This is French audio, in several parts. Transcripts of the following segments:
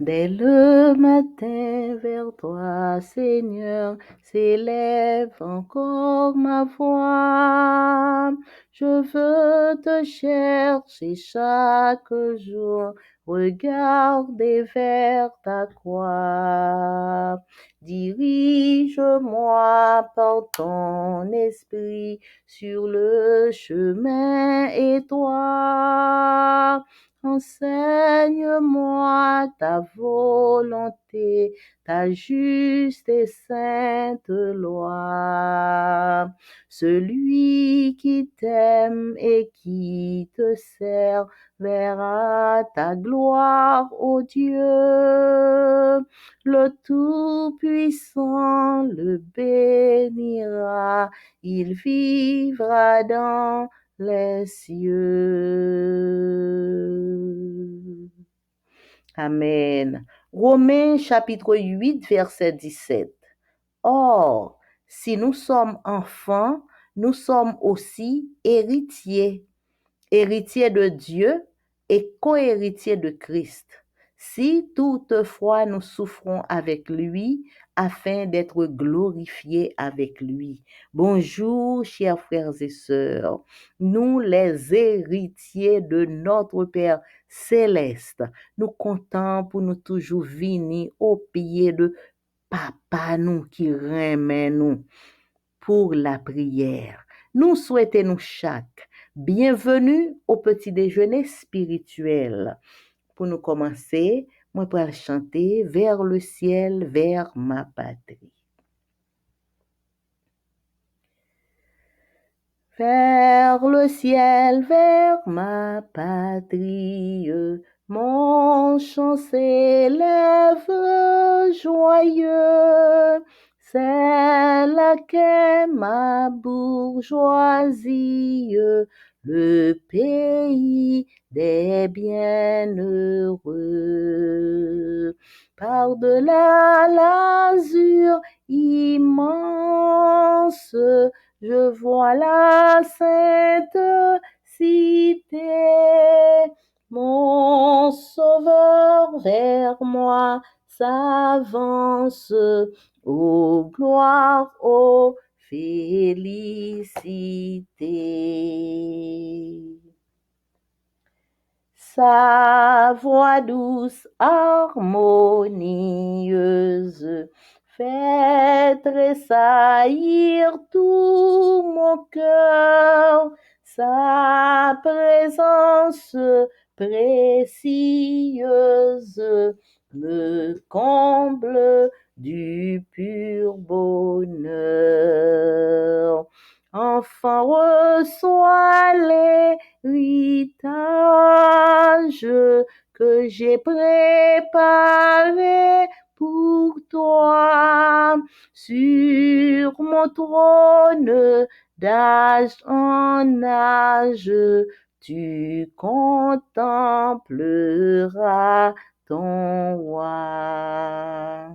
Dès le matin vers toi, Seigneur, s'élève encore ma voix. Je veux te chercher chaque jour, regarder vers ta croix. Dirige-moi par ton esprit sur le chemin étroit. Enseigne-moi ta volonté, ta juste et sainte loi. Celui qui t'aime et qui te sert verra ta gloire, ô Dieu. Le Tout-Puissant le bénira, il vivra dans les cieux. Amen. Romains chapitre 8, verset 17. Or, si nous sommes enfants, nous sommes aussi héritiers, héritiers de Dieu et co-héritiers de Christ, si toutefois nous souffrons avec lui, afin d'être glorifiés avec lui. Bonjour, chers frères et sœurs. Nous, les héritiers de notre Père céleste, nous comptons pour nous toujours venir au pied de Papa nous qui remet nous pour la prière. Nous souhaitons chaque bienvenue au petit déjeuner spirituel. Pour nous commencer, moi pour chanter vers le ciel, vers ma patrie. Vers le ciel, vers ma patrie, mon chant s'élève joyeux. C'est là qu'est ma bourgeoisie, le pays des bienheureux. Par-delà l'azur immense, je vois la sainte cité, mon sauveur vers moi s'avance, ô gloire, ô félicité. Sa voix douce, harmonieuse, fait tressaillir tout mon cœur. Sa présence précieuse me comble du pur bonheur. Enfant, reçois l'héritage que j'ai préparé pour toi sur mon trône d'âge en âge. Tu contempleras ton roi.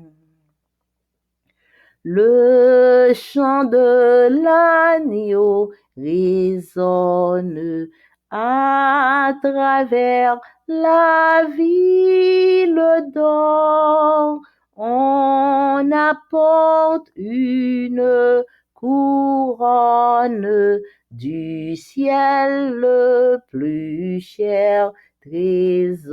Le chant de l'agneau résonne à travers la ville d'or. On apporte une couronne du ciel, le plus cher trésor.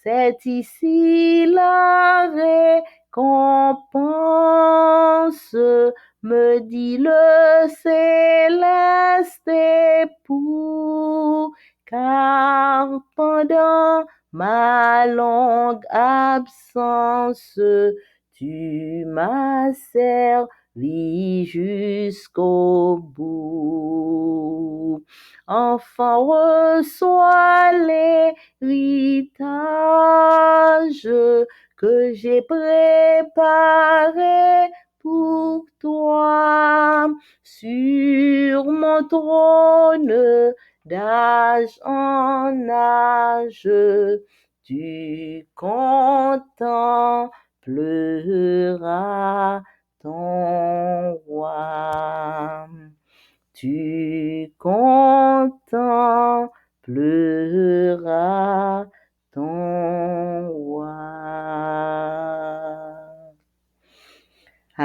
C'est ici la récompense, me dit le céleste époux, car pendant ma longue absence, tu m'as servi jusqu'au bout. Enfant, reçois l'héritage que j'ai préparé pour toi sur mon trône d'âge en âge. Tu contempleras ton roi. Tu contempleras ton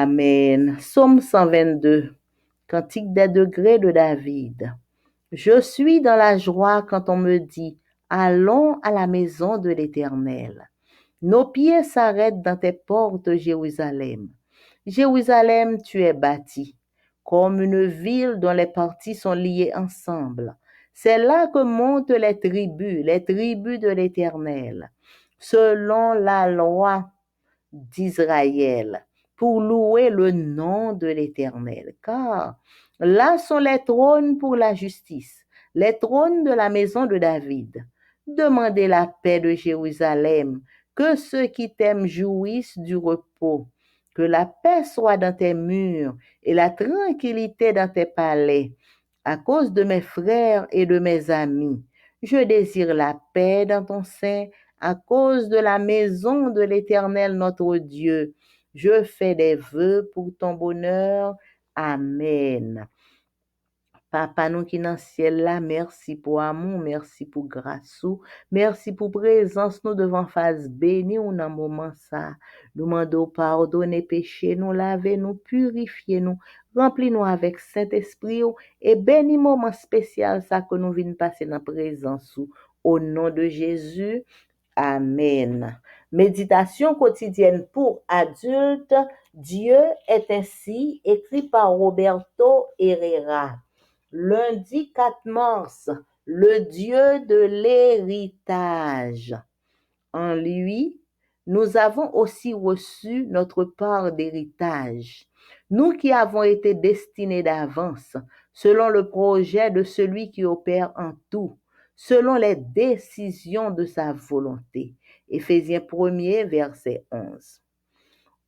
Amen. Psaume 122, Cantique des degrés de David. Je suis dans la joie quand on me dit, allons à la maison de l'Éternel. Nos pieds s'arrêtent dans tes portes, Jérusalem. Jérusalem, tu es bâtie comme une ville dont les parties sont liées ensemble. C'est là que montent les tribus de l'Éternel, selon la loi d'Israël, pour louer le nom de l'Éternel. Car là sont les trônes pour la justice, les trônes de la maison de David. Demandez la paix de Jérusalem, que ceux qui t'aiment jouissent du repos. Que la paix soit dans tes murs et la tranquillité dans tes palais. À cause de mes frères et de mes amis, je désire la paix dans ton sein à cause de la maison de l'Éternel notre Dieu. Je fais des vœux pour ton bonheur. Amen. Papa nous qui dans le ciel là, merci pour amour, merci pour grâce, merci pour présence nous devant face béni ou dans moment ça. Nous demandons pardonner péché, nous laver, nous purifier, nous remplir nous avec Saint-Esprit et béni moment spécial ça que nous venons passer dans présence au nom de Jésus. Amen. Méditation quotidienne pour adultes. Dieu est ainsi, écrit par Roberto Herrera. Lundi 4 mars, le Dieu de l'héritage. En lui, nous avons aussi reçu notre part d'héritage. Nous qui avons été destinés d'avance, selon le projet de celui qui opère en tout, selon les décisions de sa volonté. Éphésiens 1er, verset 11.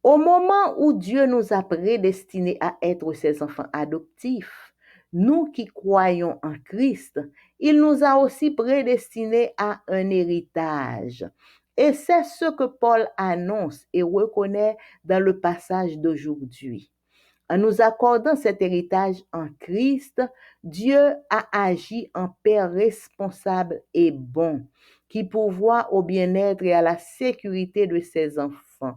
Au moment où Dieu nous a prédestinés à être ses enfants adoptifs, nous qui croyons en Christ, il nous a aussi prédestinés à un héritage. Et c'est ce que Paul annonce et reconnaît dans le passage d'aujourd'hui. En nous accordant cet héritage en Christ, Dieu a agi en Père responsable et bon, qui pourvoit au bien-être et à la sécurité de ses enfants.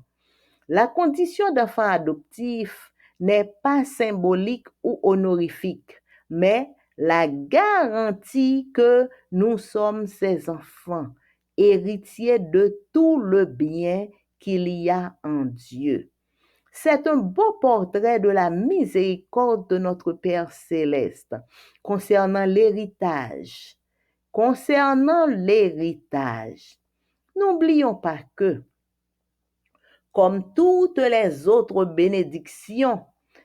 La condition d'enfant adoptif n'est pas symbolique ou honorifique, mais la garantie que nous sommes ses enfants, héritiers de tout le bien qu'il y a en Dieu. C'est un beau portrait de la miséricorde de notre Père céleste concernant l'héritage. N'oublions pas que, comme toutes les autres bénédictions,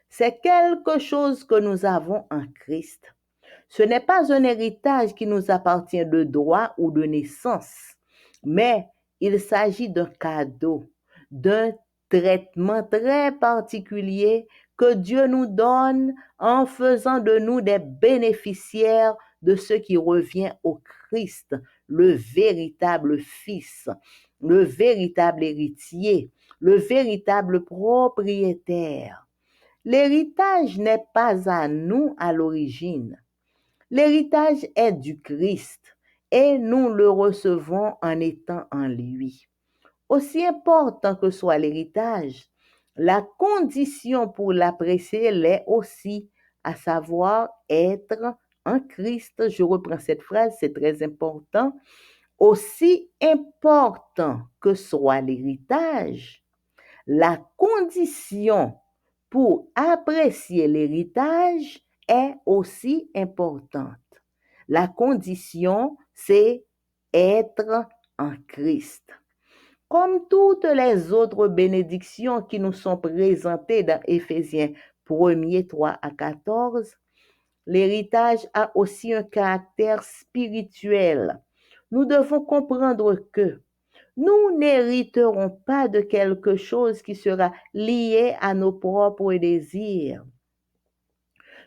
c'est quelque chose que nous avons en Christ. Ce n'est pas un héritage qui nous appartient de droit ou de naissance, mais il s'agit d'un cadeau, d'un traitement très particulier que Dieu nous donne en faisant de nous des bénéficiaires de ce qui revient au Christ, le véritable Fils, le véritable héritier, le véritable propriétaire. L'héritage n'est pas à nous à l'origine. L'héritage est du Christ et nous le recevons en étant en lui. Aussi important que soit l'héritage, la condition pour l'apprécier l'est aussi, à savoir être en Christ. Je reprends cette phrase, c'est très important. Aussi important que soit l'héritage, la condition pour apprécier l'héritage est aussi importante. La condition, c'est être en Christ. Comme toutes les autres bénédictions qui nous sont présentées dans Éphésiens 1er, 3 à 14, l'héritage a aussi un caractère spirituel. Nous devons comprendre que nous n'hériterons pas de quelque chose qui sera lié à nos propres désirs.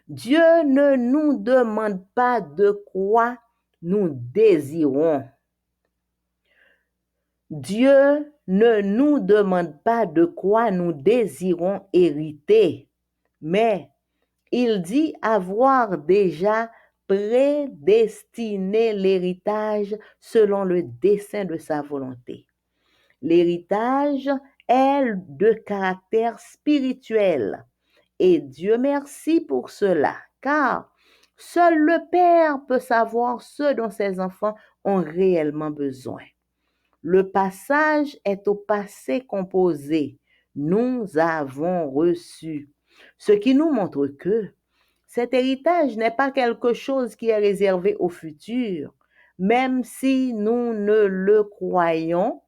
Dieu ne nous demande pas de quoi nous désirons. Dieu ne nous demande pas de quoi nous désirons hériter, mais il dit avoir déjà prédestiné l'héritage selon le dessein de sa volonté. L'héritage est de caractère spirituel. Et Dieu merci pour cela, car seul le Père peut savoir ce dont ses enfants ont réellement besoin. Le passage est au passé composé. Nous avons reçu. Ce qui nous montre que cet héritage n'est pas quelque chose qui est réservé au futur. Même si nous ne le croyons,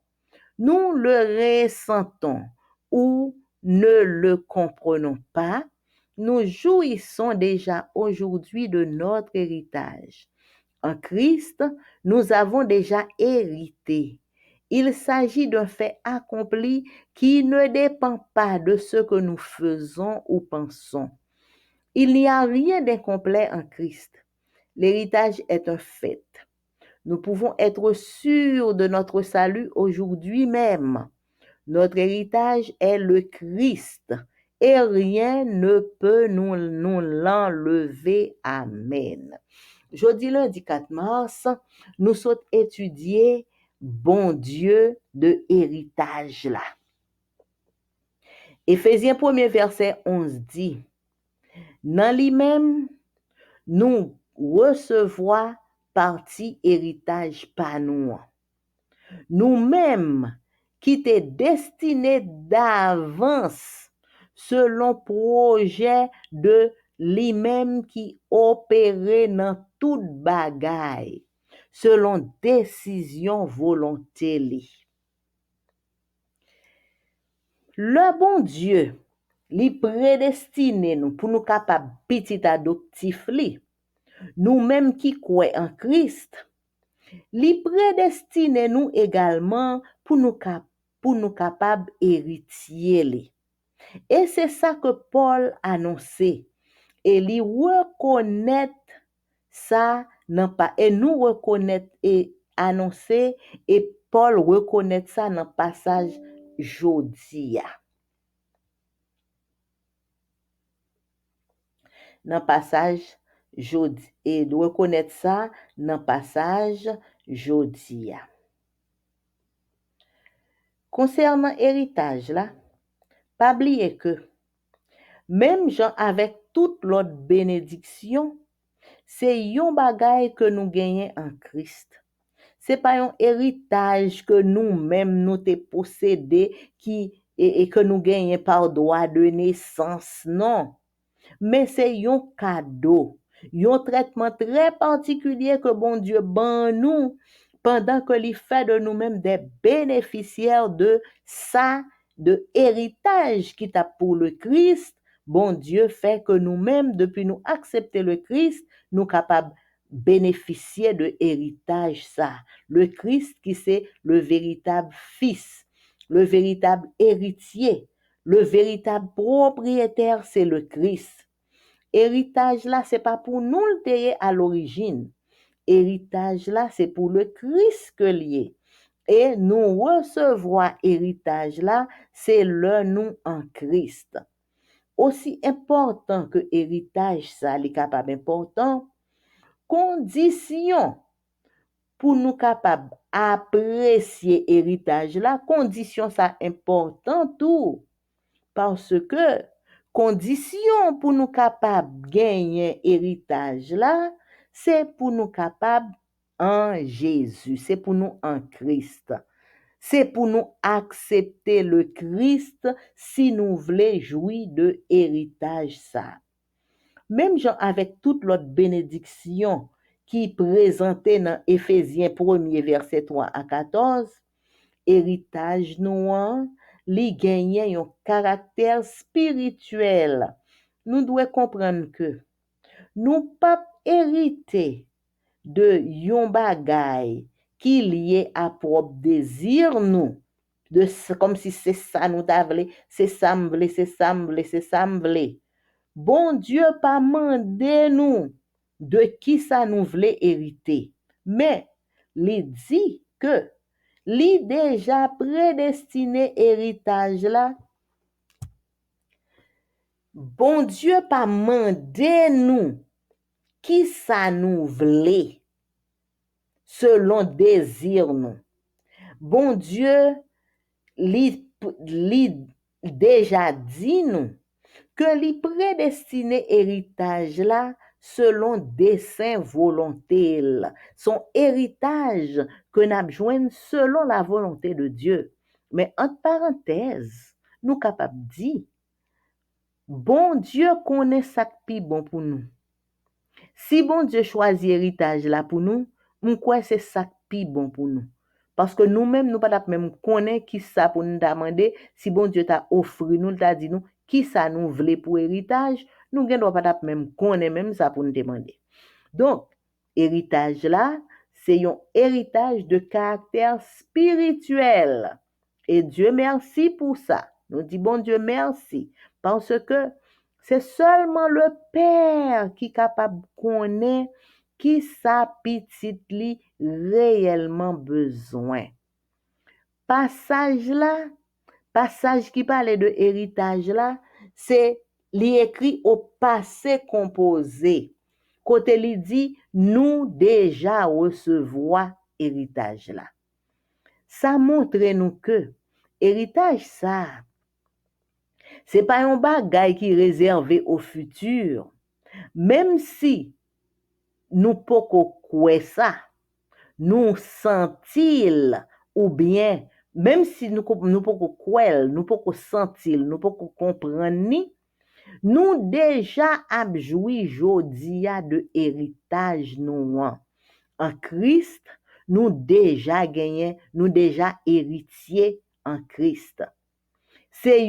nous le ressentons ou ne le comprenons pas, nous jouissons déjà aujourd'hui de notre héritage. En Christ, nous avons déjà hérité. Il s'agit d'un fait accompli qui ne dépend pas de ce que nous faisons ou pensons. Il n'y a rien d'incomplet en Christ. L'héritage est un fait. Nous pouvons être sûrs de notre salut aujourd'hui même. Notre héritage est le Christ et rien ne peut nous l'enlever. Amen. Jeudi lundi 4 mars, nous sommes étudiés bon Dieu de héritage là. Éphésiens 1er verset 11 dit, dans lui-même, nous recevons partie héritage par nous. Nous-mêmes qui étaient destinés d'avance selon projet de lui-même qui opérait dans toute bagaille, selon décision volonté. Le bon Dieu, li prédestiné nous pour nous capables petit adoptif li. Nous-mêmes qui croyons en Christ, li prédestiné nous également pour nous capables héritiers li. Et c'est ça que Paul annonçait. Et li reconnaître ça et nous reconnaître et annoncer et Paul reconnaître ça dans le passage jodi. Dans le passage jodi et reconnaître ça dans le passage jodi. Concernant héritage là, pas oublier que même Jean avec toute l'autre bénédiction, c'est yon bagay que nous gagnons en Christ. C'est pas un héritage que nous-mêmes nous te possédé et que nous gagnons par droit de naissance, non. Mais c'est un cadeau, un traitement très particulier que bon Dieu ban nous pendant que il fait de nous-mêmes des bénéficiaires de ça, de héritage qui t'a pour le Christ. Bon Dieu fait que nous-mêmes, depuis nous accepter le Christ, nous capables bénéficier de héritage ça. Le Christ qui c'est le véritable fils, le véritable héritier, le véritable propriétaire, c'est le Christ. Héritage là, c'est pas pour nous le payer à l'origine. Héritage là, c'est pour le Christ que lié. Et nous recevoir héritage là, c'est le nous en Christ. Aussi important que héritage ça, les capable important, condition pour nous capables apprécier héritage là, condition ça important tout. Parce que condition pour nous capables gagner héritage là, c'est pour nous capables en Jésus, c'est pour nous en Christ. C'est pour nous accepter le Christ si nous voulons jouir de héritage ça. Même Jean avec toute l'autre bénédiction qui présentait dans Éphésiens 1er verset 3 à 14, héritage nous li gagne un caractère spirituel. Nous devons comprendre que nous pas hériter de yon bagay qui lié à propre désir nous de comme si c'est ça nous t'avle, c'est ça m'vle, c'est ça m'vle, c'est ça m'vle. Bon Dieu pas mandé nous de qui ça nous voulait hériter, mais il dit que li déjà prédestiné héritage là. Bon Dieu pas mandé nous qui ça nous voulait selon désir nous. Bon Dieu li li déjà dit nous que li prédestiné héritage là selon dessein volonté. Son héritage que n'a joint selon la volonté de Dieu. Mais entre parenthèses, nous capables dire, bon Dieu connaît ça qui bon pour nous. Si bon Dieu choisit héritage là pour nous, m'kwa c'est ça qui bon pour nous. Parce que nous-mêmes, nous pas même connaître qui ça pour nous demander si bon Dieu t'a offert nous, t'a dit nous, qui ça nous voulait pour héritage, nous ne pas même connaître même ça pour nous demander. Donc, héritage là, c'est un héritage de caractère spirituel. Et Dieu merci pour ça. Nous disons, bon Dieu merci. Parce que c'est seulement le Père qui est capable de connaître qui sa petite li réellement besoin. Passage là, passage qui parlait de héritage là, c'est li écrit au passé composé. Côté li dit, nous déjà recevons héritage là. Ça montre nous que héritage ça, c'est pas un bagage qui est réservé au futur. Même si nous pouvons croire ça, nous sentir ou bien, même si nous pouvons croire, nous pouvons sentir, nous pouvons comprendre ni, nous déjà abjoui jodia de héritage nous en Christ, nous déjà gagné, nous déjà héritiers en Christ. C'est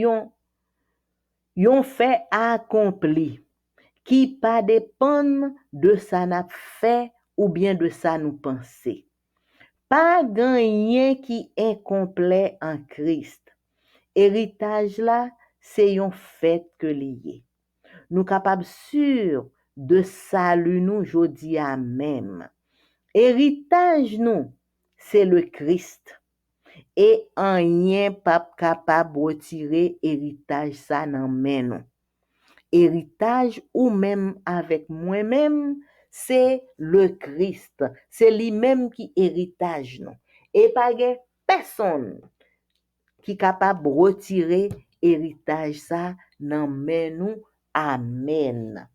yon fait accompli qui pas dépend de ça n'a fait ou bien de ça nous penser. Pas gagné qui est complet en Christ. Héritage là, c'est yon fait que lié. Nous capables sûr de salut nous jodi à même. Héritage nous, c'est le Christ. Et rien pas capable retirer héritage ça nan men nous. Héritage ou même avec moi-même, c'est le Christ. C'est lui-même qui héritage nous. Et pas personne qui est capable de retirer héritage ça nan men nous. Amen.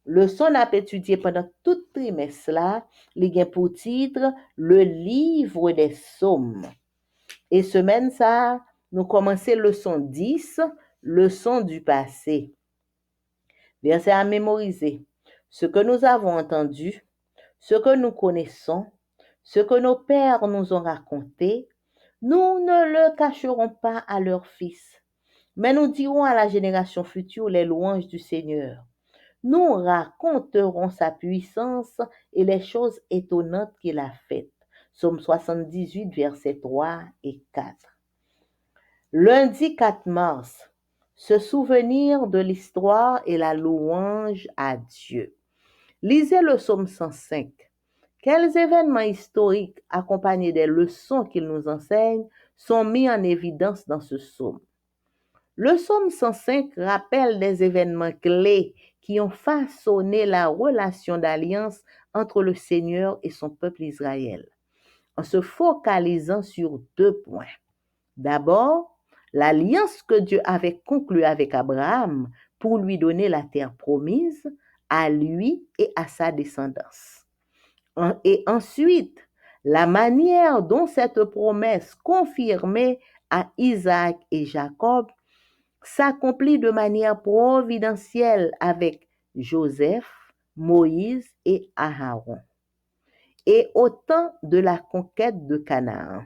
Leçon n'a étudié pendant tout trimestre là, li gen pour titre le livre des psaumes. Et semaine ça, nous commençons leçon 10, leçon du passé. Verset à mémoriser. Ce que nous avons entendu, ce que nous connaissons, ce que nos pères nous ont raconté, nous ne le cacherons pas à leurs fils, mais nous dirons à la génération future les louanges du Seigneur. Nous raconterons sa puissance et les choses étonnantes qu'il a faites. Psaume 78, versets 3 et 4. Lundi 4 mars, se souvenir de l'histoire et la louange à Dieu. Lisez le psaume 105. Quels événements historiques accompagnés des leçons qu'il nous enseigne sont mis en évidence dans ce psaume? Le psaume 105 rappelle des événements clés qui ont façonné la relation d'alliance entre le Seigneur et son peuple Israël, en se focalisant sur 2 points. D'abord, l'alliance que Dieu avait conclue avec Abraham pour lui donner la terre promise à lui et à sa descendance. Et ensuite, la manière dont cette promesse confirmée à Isaac et Jacob s'accomplit de manière providentielle avec Joseph, Moïse et Aaron, et au temps de la conquête de Canaan.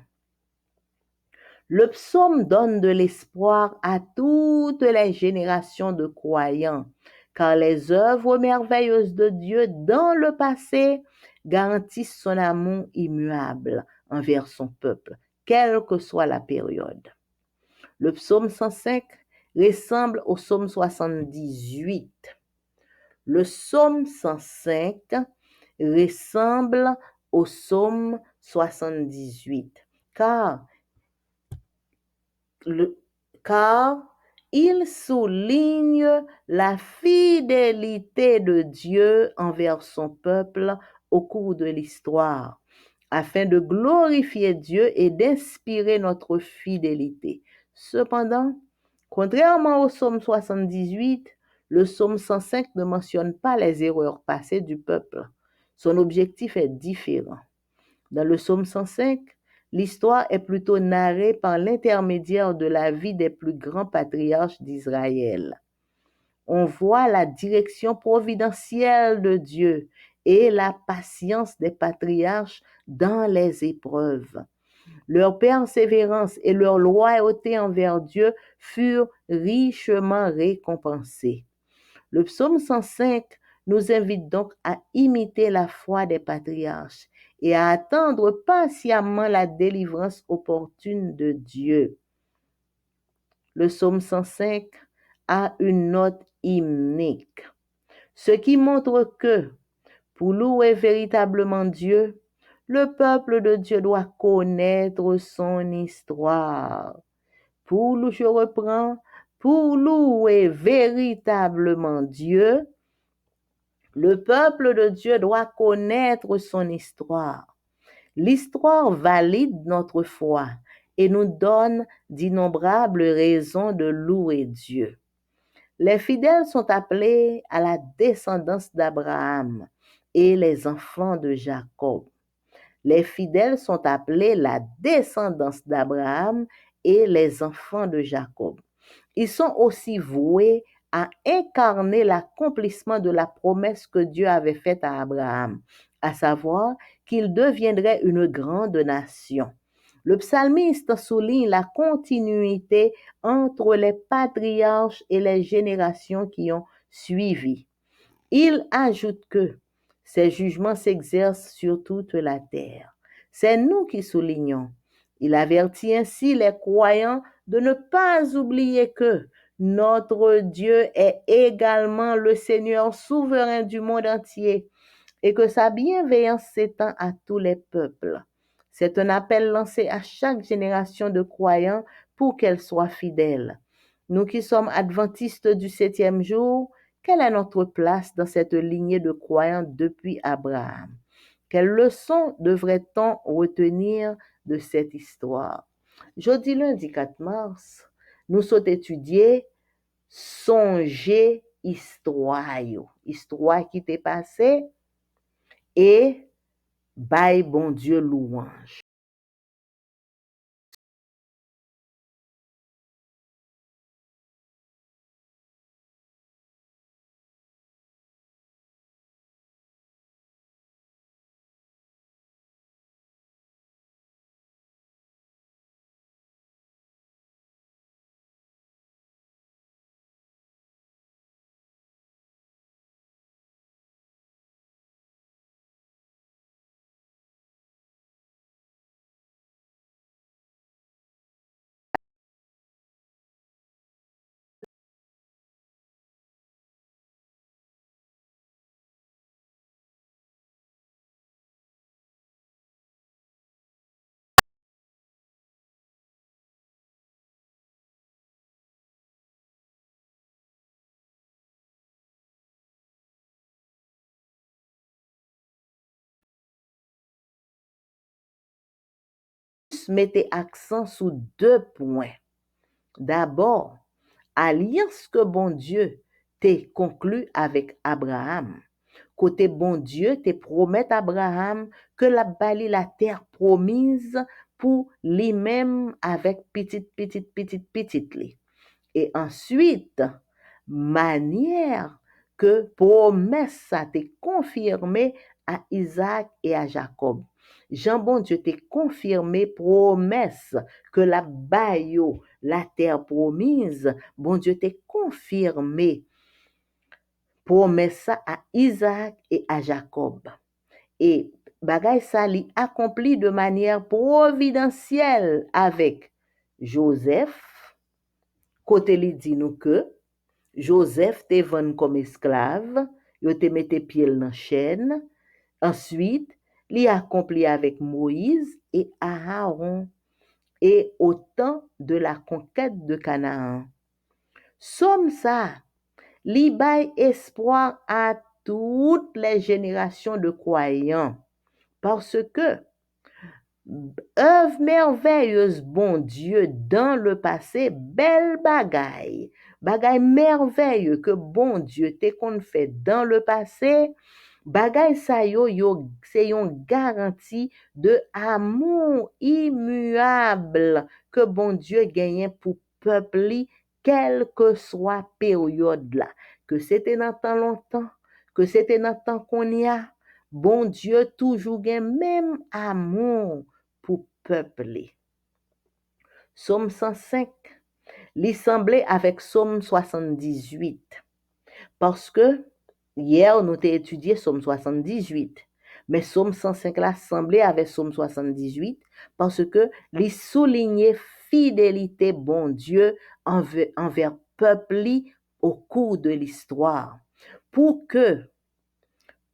Le psaume donne de l'espoir à toutes les générations de croyants, car les œuvres merveilleuses de Dieu dans le passé garantissent son amour immuable envers son peuple, quelle que soit la période. Le psaume 105 ressemble au psaume 78. Le psaume 105 ressemble au psaume 78, car il souligne la fidélité de Dieu envers son peuple au cours de l'histoire, afin de glorifier Dieu et d'inspirer notre fidélité. Cependant, contrairement au psaume 78, le psaume 105 ne mentionne pas les erreurs passées du peuple. Son objectif est différent. Dans le psaume 105, l'histoire est plutôt narrée par l'intermédiaire de la vie des plus grands patriarches d'Israël. On voit la direction providentielle de Dieu et la patience des patriarches dans les épreuves. Leur persévérance et leur loyauté envers Dieu furent richement récompensées. Le psaume 105 nous invite donc à imiter la foi des patriarches et à attendre patiemment la délivrance opportune de Dieu. Le psaume 105 a une note hymnique, ce qui montre que, pour louer véritablement Dieu, le peuple de Dieu doit connaître son histoire. Je reprends, pour louer véritablement Dieu, le peuple de Dieu doit connaître son histoire. L'histoire valide notre foi et nous donne d'innombrables raisons de louer Dieu. Les fidèles sont appelés à la descendance d'Abraham et les enfants de Jacob. Les fidèles sont appelés la descendance d'Abraham et les enfants de Jacob. Ils sont aussi voués à incarner l'accomplissement de la promesse que Dieu avait faite à Abraham, à savoir qu'il deviendrait une grande nation. Le psalmiste souligne la continuité entre les patriarches et les générations qui ont suivi. Il ajoute que ces jugements s'exercent sur toute la terre. C'est nous qui soulignons. Il avertit ainsi les croyants de ne pas oublier que notre Dieu est également le Seigneur souverain du monde entier et que sa bienveillance s'étend à tous les peuples. C'est un appel lancé à chaque génération de croyants pour qu'elle soit fidèle. Nous qui sommes adventistes du 7e jour, quelle est notre place dans cette lignée de croyants depuis Abraham? Quelles leçons devrait-on retenir de cette histoire? Jeudi lundi 4 mars, nous sommes étudiés songer histoire, histoire qui t'est passée et bail bon Dieu louange. Mettez accent sur deux points. D'abord, alliance que bon Dieu t'est conclu avec Abraham. Côté bon Dieu te promet Abraham que la bali la terre promise pour lui-même avec petite li. Et ensuite, manière que promesse ça t'est confirmée à Isaac et à Jacob. Jean bon Dieu t'est confirmé promesse que la bayo, la terre promise, bon Dieu t'est confirmé promesse ça à Isaac et à Jacob. Et bagay ça li accompli de manière providentielle avec Joseph, côté li dit nous que Joseph te vend comme esclave, yo te mette pied dans chaîne. Ensuite, li accompli avec Moïse et Aaron et au temps de la conquête de Canaan. Somme ça, li bay espoir à toutes les générations de croyants parce que œuvre merveilleuse, bon Dieu, dans le passé, belle bagaille. Bagaille merveilleux que bon Dieu te qu'on fait dans le passé. Bagay sa c'est une garantie de amour immuable que bon Dieu gagne pour peuple li, quelle que soit période là. Que c'était dans temps longtemps, que c'était dans temps qu'on y a, bon Dieu toujours gagne même amour pour peuple li. Somme 105, li semblé avec Somme 78. Parce que hier, nous avons étudié Somme 78. Mais Somme 105 là semblait avec Somme 78 parce que les soulignait fidélité bon Dieu envers peuple au cours de l'histoire. Pour que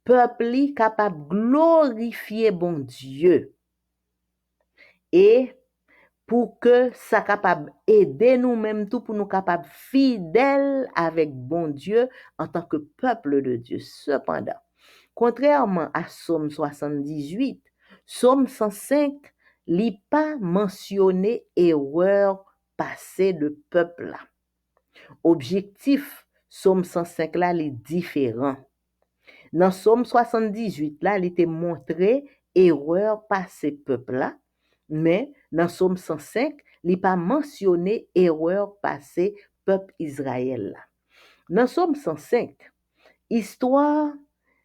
peuple capable de glorifier bon Dieu et pour que ça capable aider nous-mêmes tout pour nous capables fidèles avec bon Dieu en tant que peuple de Dieu. Cependant, contrairement à Somme 78, Somme 105 n'a pas mentionné erreur passée de peuple là. Objectif Somme 105 là est différent. Dans Somme 78 là, il était montré erreur passée peuple là. Mais dans Somme 105, il n'est pas mentionné erreur passée peuple Israël. Dans Somme 105, histoire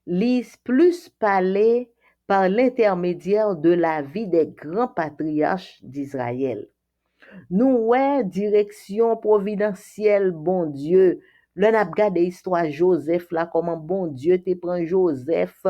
lise plus parler par l'intermédiaire de la vie des grands patriarches d'Israël. Nous, ouais, direction providentielle, bon Dieu. Là, n'a regardé l'histoire Joseph, là, comment bon Dieu te prend Joseph,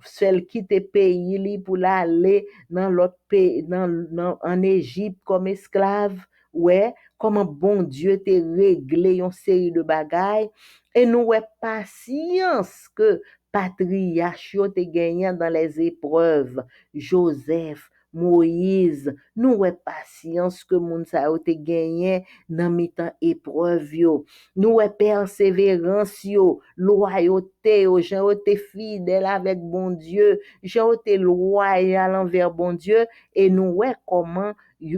celle qui te pays pour l'aller dans l'autre pays, en Égypte comme esclave. Ouais, comment bon Dieu te réglé une série de bagailles. Et nous, ouais, patience que patriarche te gagnant dans les épreuves. Joseph, Moïse, nous ouais patience que moun sa yo te gagné dans mi-temps épreuve yo. Nous ouais persévérance yo, loyauté yo, Jean yo te fidèle avec bon Dieu, Jean yo te loyal envers bon Dieu et nous ouais comment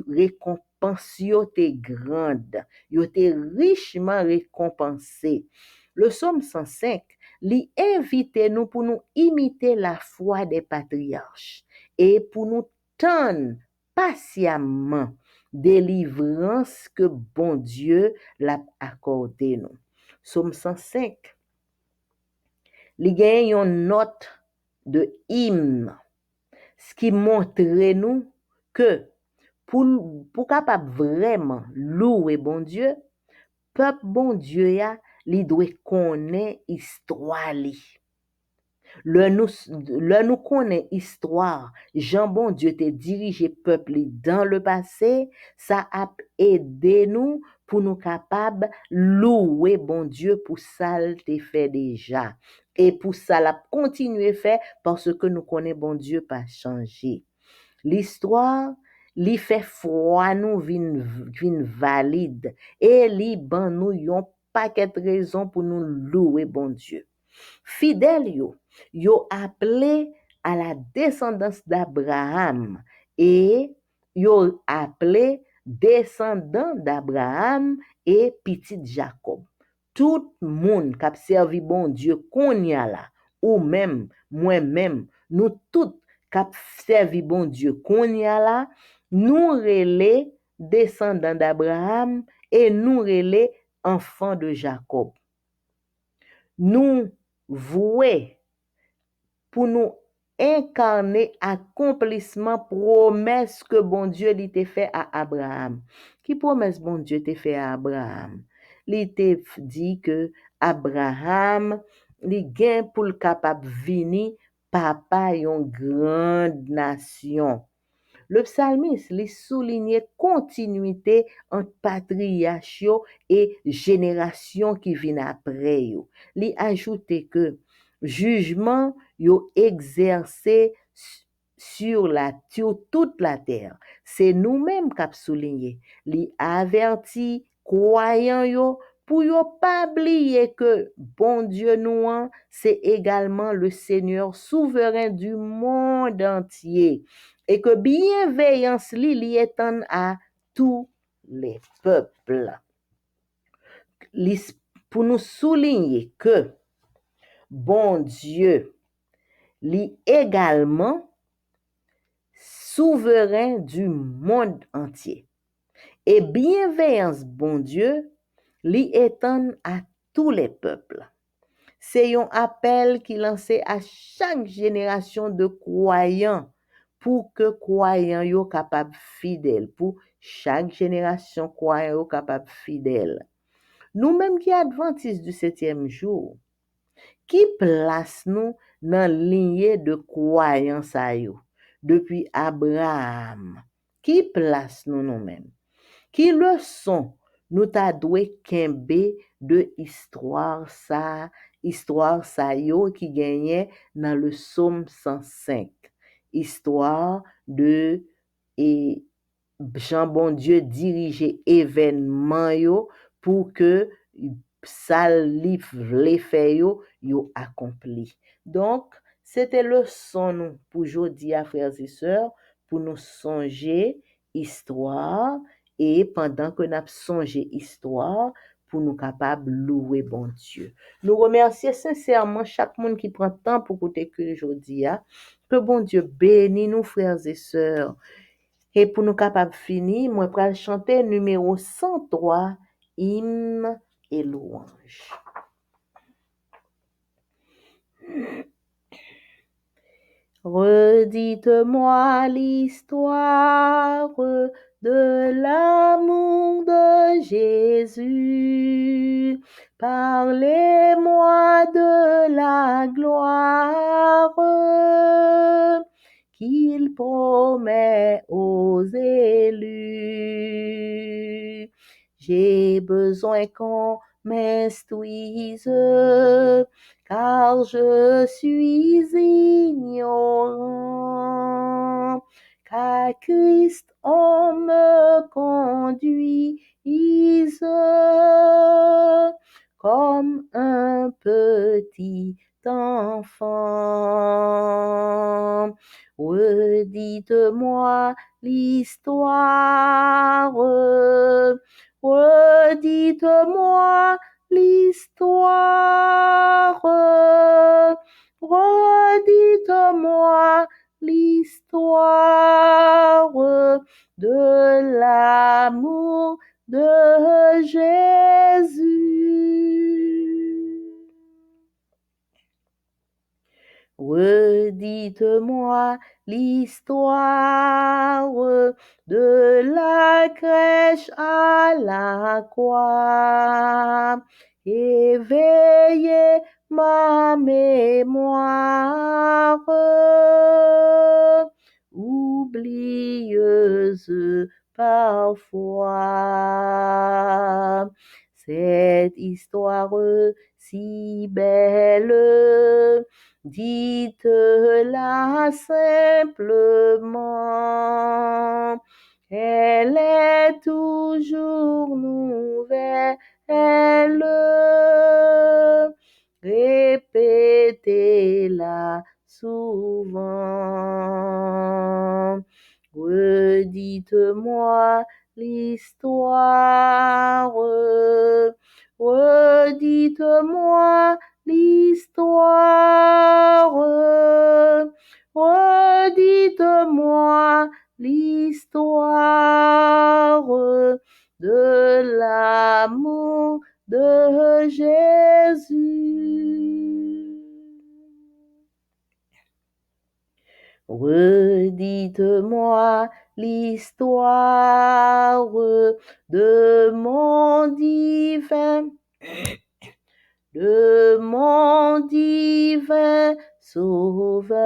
récompense yo te grande, yo te richement récompensé. Le Somme 105 li invite nous pour nous imiter la foi des patriarches et pour nous tendre patiemment délivrance que bon Dieu l'a accordé nous. Somme 105. Li gagne une note de hymne, ce qui montre nous que pour capable vraiment louer bon Dieu, peuple bon Dieu ya, li doit connaître histoire li. Le nous connaît histoire, Jean bon Dieu te dirigé peuple dans le passé, ça a aidé nous pour nous capables louer bon Dieu pour ça te fait déjà. Et pour ça la continuer faire parce que nous connaissons bon Dieu pas changer. L'histoire li fait foi nous vin valide et li ban nous yon paquet de raisons pour nous louer bon Dieu. Fidèle yo appelé à la descendance d'Abraham et yo appelé descendant d'Abraham et petit Jacob. Tout monde qui a servi bon Dieu qu'on y a là, ou même moi-même, nous tous qui a servi bon Dieu qu'on y a là, nous relais descendants d'Abraham et nous relais enfants de Jacob. Nous vouer pour nous incarner accomplissement promesse que bon Dieu lui t'a fait à Abraham. Qui promesse bon Dieu t'a fait à Abraham? Il t'a dit que Abraham li gen pour le capable venir papa yon grande nation. Le psalmiste lui soulignait continuité entre patriarche et génération qui viennent après yo. Li ajouté que jugement yo exercé sur toute la terre. C'est nous-mêmes qui souligné. Li averti croyant yo pour yo pas oublier que bon Dieu nous c'est également le Seigneur souverain du monde entier. et que bienveillance li étend à tous les peuples. Pour nous souligner que bon Dieu li également souverain du monde entier. Et bienveillance bon Dieu li étend à tous les peuples. C'est un appel qui lancé à chaque génération de croyants pour que croyants yo capable fidèle, pour chaque génération croyants yo capable fidèle. Nous-mêmes qui adventistes du 7e jour, qui place nous dans lignée de croyance à yo depuis Abraham, qui place nous-mêmes, qui leçon nous ta doué kembe de histoire ça yo qui gagnait dans le psaume 105, histoire de et Jean bon Dieu diriger événement yo pour que ça les fait yo accompli. Donc c'était le son nous pour aujourd'hui frères et sœurs, pour nous songer histoire et pendant que nous songé histoire pour nous capables louer bon Dieu. Nous remercions sincèrement chaque monde qui prend temps pour écouter que aujourd'hui que bon Dieu bénisse nous frères et sœurs. Et pour nous capables finir, moi pral chanter numéro 103, hymne et louange. Redites-moi l'histoire de l'amour de Jésus. Parlez-moi de la gloire qu'il promet aux élus. J'ai besoin qu'on m'instruise, car je suis ignorant. Qu'à Christ on me conduise comme un petit enfant. Redites-moi l'histoire, redites-moi l'histoire, redites-moi l'histoire de l'amour de Jésus. Redites-moi l'histoire de la crèche à la croix. Éveillez ma mémoire, oublieuse parfois. Cette histoire si belle, dites-la simplement. Elle est toujours nouvelle. Répétez-la souvent. Redites-moi l'histoire. Redites-moi l'histoire. Redites-moi l'histoire de l'amour de Jésus. Redites-moi l'histoire de mon divin Sauveur.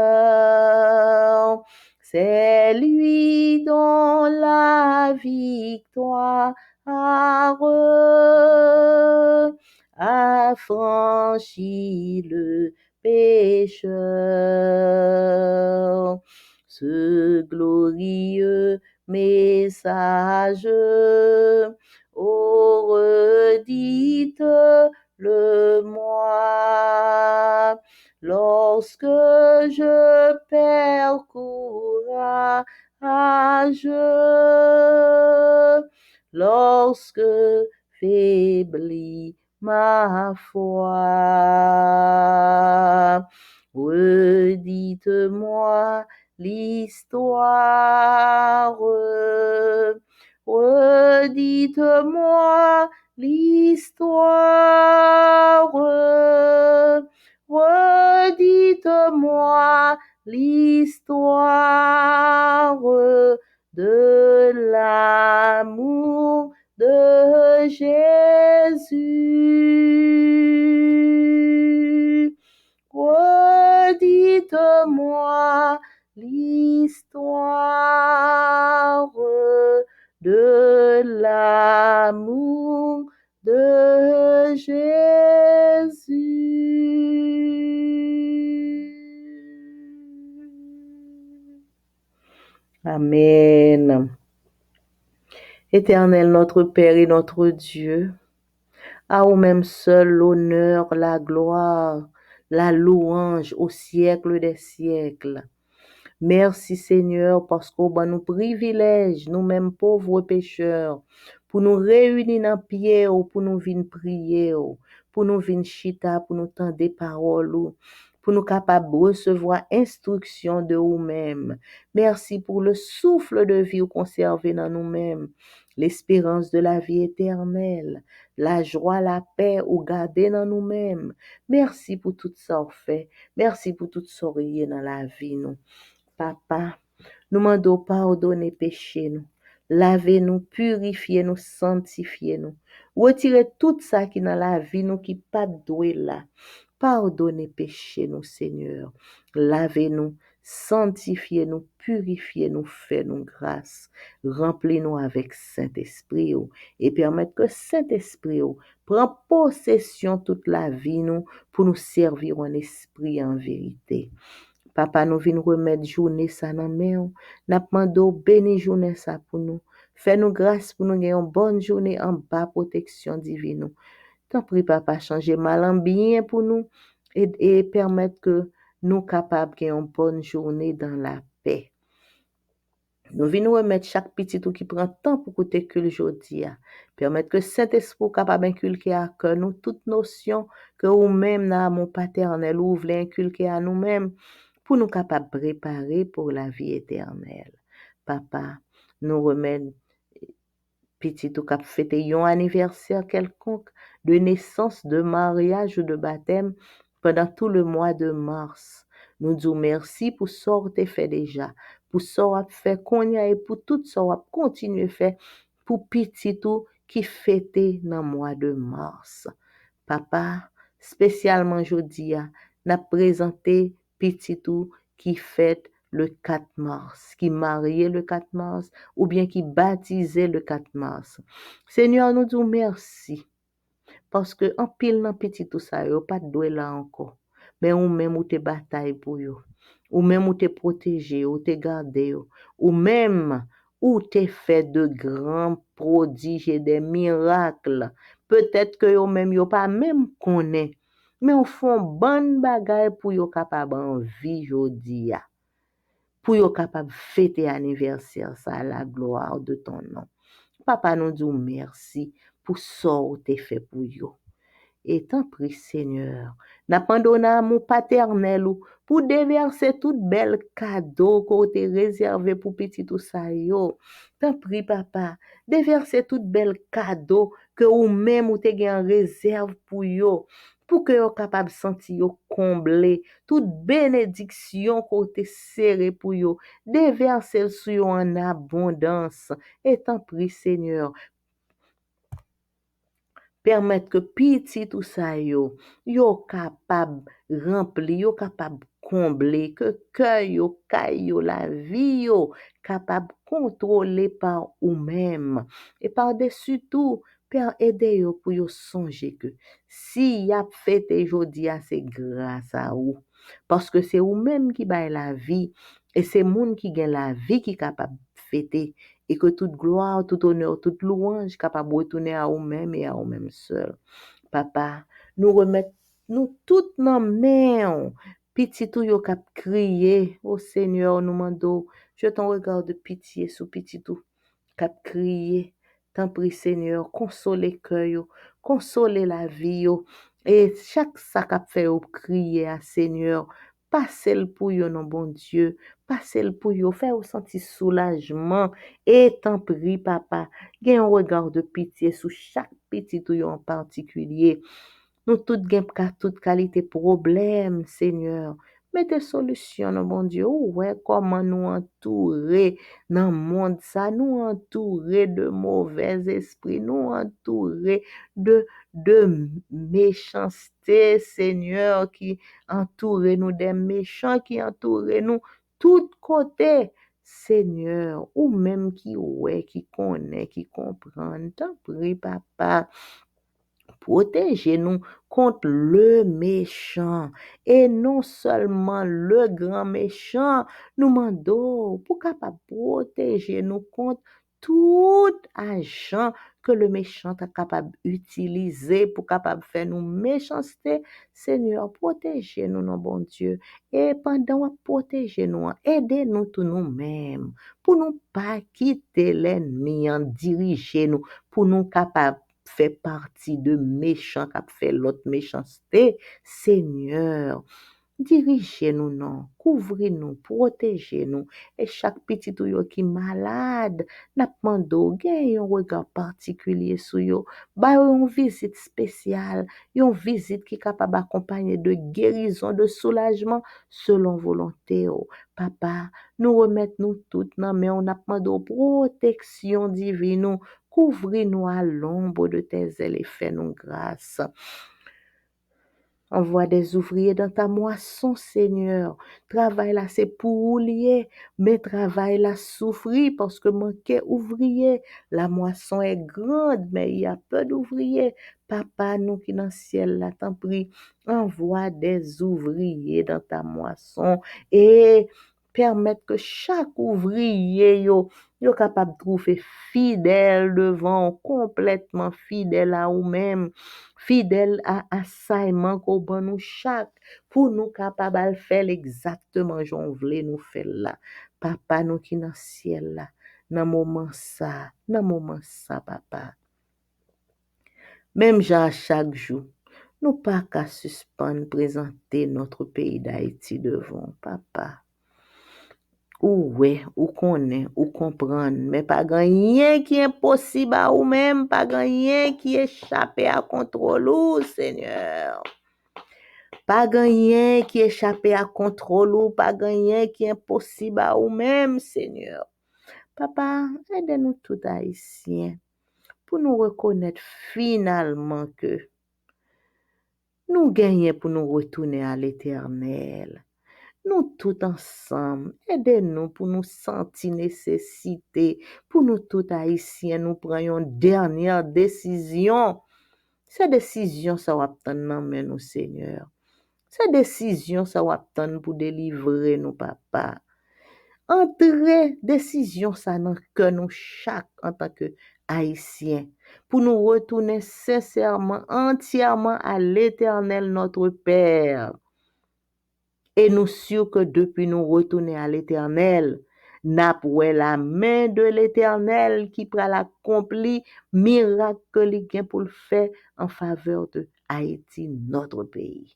C'est lui dont la victoire a franchi le pécheur. Ce glorieux message, oh redites-le moi, lorsque je perds courage, lorsque faiblit ma foi. Redites-moi l'histoire, redites-moi l'histoire, redites-moi l'histoire de l'amour de Jésus. Redites-moi l'histoire de l'amour de Jésus. Amen. Éternel notre Père et notre Dieu, à vous-même seul l'honneur, la gloire, la louange au siècle des siècles. Merci Seigneur parce qu'on va nous privilège, nous-mêmes pauvres pécheurs, pour nous réunir dans pied, pour nous venir prier, pour nous venir chita, pour nous tendre des paroles, pour nous capables de recevoir instruction de nous-mêmes. Merci pour le souffle de vie conservé dans nous-mêmes, l'espérance de la vie éternelle, la joie, la paix ou garder dans nous-mêmes. Merci pour tout ça fait. Merci pour tout ça dans la vie nous. Papa, nous demandons pardonner péché nous. Lavez-nous, purifiez-nous, sanctifiez-nous. Retirez tout ça qui dans la vie nous qui pas doué là. Pardonnez péché nous, Seigneur. Lavez-nous, sanctifiez-nous, purifiez-nous, faites-nous grâce. Remplis-nous avec Saint-Esprit et permettez que Saint-Esprit prenne possession toute la vie nous pour nous servir en esprit et en vérité. Papa, nous venons remettre journée ça dans main. N'a demandé béni journée ça pour nous. Fais-nous grâce pour nous gagner une bonne journée en bas protection divine. T'en prie, papa, changer mal en bien pour nous et permettre que nous capables de gagner une bonne journée dans la paix. Nous venons remettre chaque petit tout qui prend temps pour écouter que aujourd'hui. Permettre que Saint-Esprit capable d'inculquer à cœur nous toute notion que nous-mêmes, dans mon paternel, nous voulons inculquer à nous-mêmes pour nous capables de préparer pour la vie éternelle. Papa, nous remettons petit ou cap fêter un anniversaire quelconque de naissance, de mariage ou de baptême pendant tout le mois de mars. Nous disons merci pour ce que tu fait déjà, pour ce que tu fait qu'on y a et pour tout ce que tu continuer à faire pour petit tout qui fêter dans le mois de mars. Papa, spécialement aujourd'hui, n'a présenté petit tout qui fête le 4 mars, qui marié le 4 mars, ou bien qui baptisé le 4 mars. Seigneur, nous disons merci, parce que en pile dans petit tout ça, yo pas doué là encore, mais ou même ou te bataille pour yo, ou même ou te protégé, ou te gardé, ou même ou te fait de grands prodiges et des miracles. Peut-être que yo même yo pas même connaît, mais on font bonne bagaille pour yo capable en vie jodi ya. Pour yo capable fêter anniversaire ça la gloire de ton nom. Papa nous dit merci pour ça que tu fait pour yo. Et t'en prie Seigneur, n'abandonne à mon paternel pour déverser tout bel cadeau qu'on t'a réservé pour petit tout ça yo. T'en prie papa, déverser tout bel cadeau que ou même ou t'es en réserve pour yo. Pour que yo capable sentir yo combler toute bénédiction qu'on t'a serré pour yo, déverser sur yo en abondance. Et t'en prie Seigneur, permettre que petit tout ça yo capable remplir, yo capable combler, que cœur yo, caille yo, la vie yo capable contrôler par ou même et par-dessus tout Père aider yo pour yo songer que si y a fêté jodi a c'est grâce à vous parce que c'est ou même qui baille la vie et c'est monde qui gagne la vie qui capable fêter et que toute gloire, tout honneur, toute louange capable de retourner à vous-même et à vous-même seul. Papa, nous remettons nous tout nan main. Petit tout yo k'ap crier. Oh Seigneur, nous mando, je ton regard de pitié sur petit tout k'ap crier. T'en prie Seigneur, consoler cœur yo, consoler la vie yo. Et chaque ça k'ap fait yo crier à Seigneur, passez-le pour yo non bon Dieu, passez-le pour yo, fait au senti soulagement. Et t'en prie papa, gen un regard de pitié sur chaque petit tout yo en particulier. Nous toutes gen ka toute qualité problème, Seigneur. Mettez solution, non, bon Dieu. Ouais, comment nous entourer dans le monde, ça nous entourer de mauvais esprits, nous entourer de méchanceté, Seigneur, qui entoure nous, des méchants qui entourent nous, tout côté. Seigneur, ou même qui ouais, qui connaît, qui comprend, t'en prie, papa. Protégez-nous contre le méchant. Et non seulement le grand méchant, nous demandons pour capable protéger nous contre tout agent que le méchant est capable d'utiliser pour capable faire nous méchanceté. Seigneur, protégez-nous, non bon Dieu. Et pendant protéger-nous, aidez-nous tous nous-mêmes pour nous pas quitter l'ennemi en diriger nous, pour nous capables fait partie de méchants qui a fait l'autre méchanceté. Seigneur, dirigez-nous, non, couvrez-nous, protégez-nous. Et chaque petit ou yo qui malade, n'a demandé gagne un regard particulier sur yo. Ba une visite spéciale, une visite qui est capable d'accompagner de guérison, de soulagement selon volonté. Oh. Papa, nous remettons nous toutes, non, mais on a demandé protection divine. Couvre-nous à l'ombre de tes ailes et fais-nous grâce. Envoie des ouvriers dans ta moisson, Seigneur. Travail là, c'est pour lier, mais travail là, souffrir parce que manquer ouvrier. La moisson est grande, mais il y a peu d'ouvriers. Papa, nous qui dans le ciel, là, t'en prie, envoie des ouvriers dans ta moisson et permettre que chaque ouvrier, yo capable de trouver fidèle devant, complètement fidèle à vous-même, fidèle à assignment qu'on ban nous chaque, pour nous capable de faire exactement j'en voulais nous faire là. Papa nous qui dans le ciel là, dans moment ça, papa. Même genre chaque jour, nous pas qu'à suspendre présenter notre pays d'Haïti devant, papa. Ou ouais, ou connaît, ou comprendre, mais pas rien qui est impossible à ou même, pas rien qui échappe à contrôle, ou, Seigneur. Pas rien qui échappe à contrôle, ou pas rien qui est impossible à ou même, Seigneur. Papa, aide-nous tout haïtiens pour nous reconnaître finalement que nous gagnons pour nous retourner à l'éternel. Nous tous ensemble, aidez-nous pour nous sentir nécessité, pour nous tous haïtiens, nous prenions une dernière décision. Cette décision, ça va attendre dans nous, Seigneur. Cette décision, ça va attendre pour délivrer nous, papa. Entrer décision, ça dans que nous chaque en tant que haïtiens, pour nous retourner sincèrement, entièrement à l'éternel, notre Père. Et nous sûrs que depuis nous retourner à l'éternel, n'a pas la main de l'éternel qui pourra l'accomplir miracle que li gen pour le faire en faveur de Haïti, notre pays.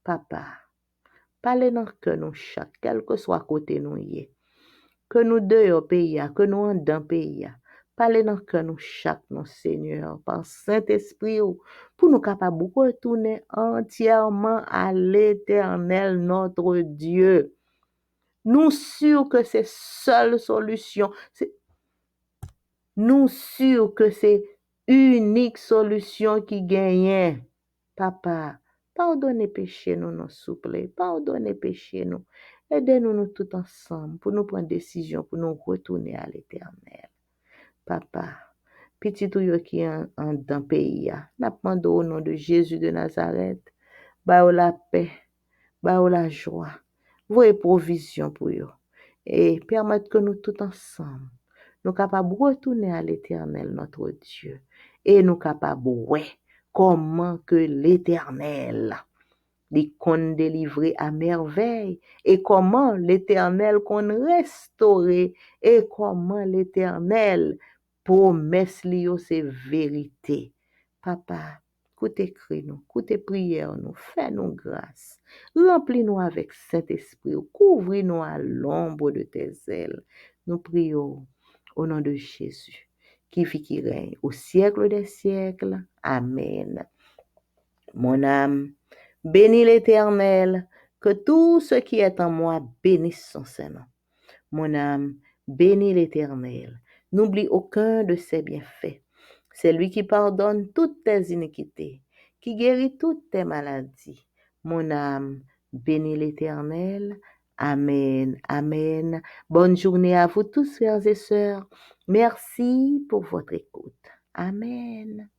Papa, parlez dans que nous chaque, quel que soit côté nous y que nous deux au pays, que nous en dans pays. Parlez dans que nous chaque, nos Seigneur, par Saint-Esprit, pour nous capables de retourner entièrement à l'éternel, notre Dieu. Nous sûrs que c'est seule solution. Nous sûrs que c'est unique solution qui gagne. Papa, pardonnez péché nous, nous souple. Pardonnez péché nous. Aidez-nous nous tout ensemble pour nous prendre décision, pour nous retourner à l'éternel. Papa, petit ou yo qui en dans pays, n'a demandé au nom de Jésus de Nazareth, ba ou la paix, ba ou la joie, voyez provision pour eux. Et permettre que nous tout ensemble, nous capables de retourner à l'éternel, notre Dieu. Et nous capables, ouais, comment que l'Éternel les qu'on délivrer à merveille et comment l'Éternel qu'on restaurer et comment l'Éternel promesse li yo c'est vérité. Papa, écoute écrit nous, écoute prière nous, fais-nous grâce. Remplis-nous avec Saint-Esprit, couvris-nous à l'ombre de tes ailes. Nous prions au nom de Jésus, qui vit, qui règne au siècle des siècles. Amen. Mon âme, bénis l'Éternel, que tout ce qui est en moi bénisse son Saint-Nom. Mon âme, bénis l'Éternel, n'oublie aucun de ses bienfaits. C'est lui qui pardonne toutes tes iniquités, qui guérit toutes tes maladies. Mon âme, bénis l'Éternel. Amen, amen. Bonne journée à vous tous, frères et sœurs. Merci pour votre écoute. Amen.